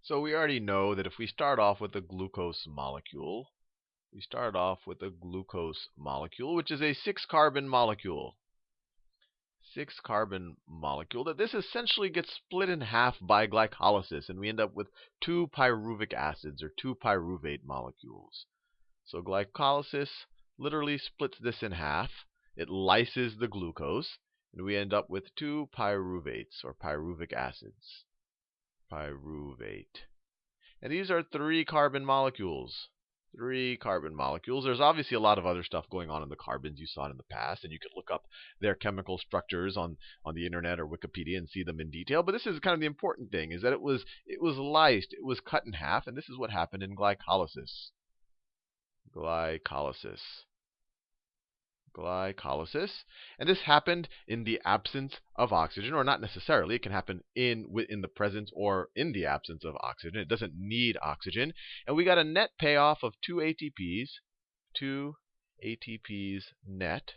So we already know that if we start off with a glucose molecule, which is a 6-carbon molecule. 6-carbon molecule, that this essentially gets split in half by glycolysis, and we end up with 2 pyruvic acids, or 2 pyruvate molecules. So glycolysis literally splits this in half. It lyses the glucose, and we end up with 2 pyruvates, or pyruvic acids. Pyruvate. And these are 3-carbon molecules. 3-carbon molecules. There's obviously a lot of other stuff going on in the carbons. You saw it in the past, and you could look up their chemical structures on the internet or Wikipedia and see them in detail. But this is kind of the important thing, is that it was lysed, it was cut in half, and this is what happened in glycolysis. Glycolysis. And this happened in the absence of oxygen, or not necessarily. It can happen in the presence or in the absence of oxygen. It doesn't need oxygen. And we got a net payoff of 2 ATPs. 2 ATPs net.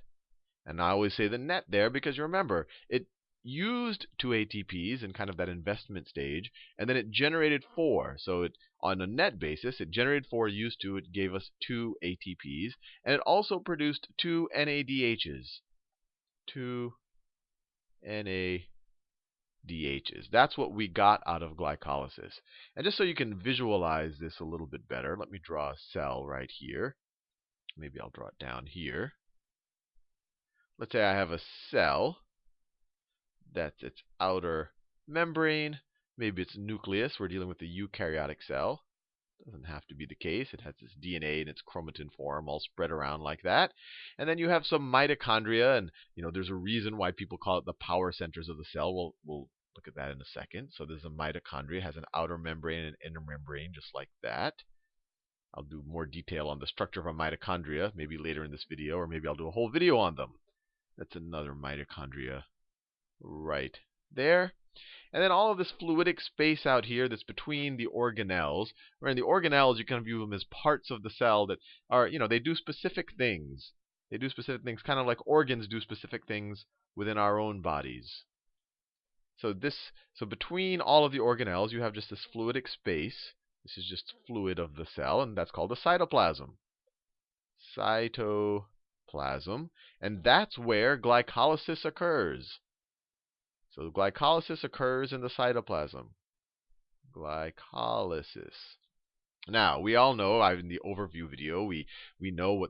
And I always say the net there because you remember, it used 2 ATPs in kind of that investment stage, and then it generated 4. So on a net basis, it generated 4, used 2, it gave us 2 ATPs, and it also produced 2 NADHs. 2 NADHs. That's what we got out of glycolysis. And just so you can visualize this a little bit better, let me draw a cell right here. Maybe I'll draw it down here. Let's say I have a cell. That's its outer membrane. Maybe its nucleus. We're dealing with the eukaryotic cell. Doesn't have to be the case. It has its DNA in its chromatin form all spread around like that. And then you have some mitochondria, and there's a reason why people call it the power centers of the cell. We'll look at that in a second. So there's a mitochondria. It has an outer membrane and an inner membrane, just like that. I'll do more detail on the structure of a mitochondria maybe later in this video, or maybe I'll do a whole video on them. That's another mitochondria right there. And then all of this fluidic space out here that's between the organelles. Where in the organelles, you can view them as parts of the cell that are, they do specific things. They do specific things, kind of like organs do specific things within our own bodies. So between all of the organelles, you have just this fluidic space. This is just fluid of the cell, and that's called the cytoplasm. Cytoplasm. And that's where glycolysis occurs. So glycolysis occurs in the cytoplasm. Glycolysis. Now, we all know, in the overview video, we know what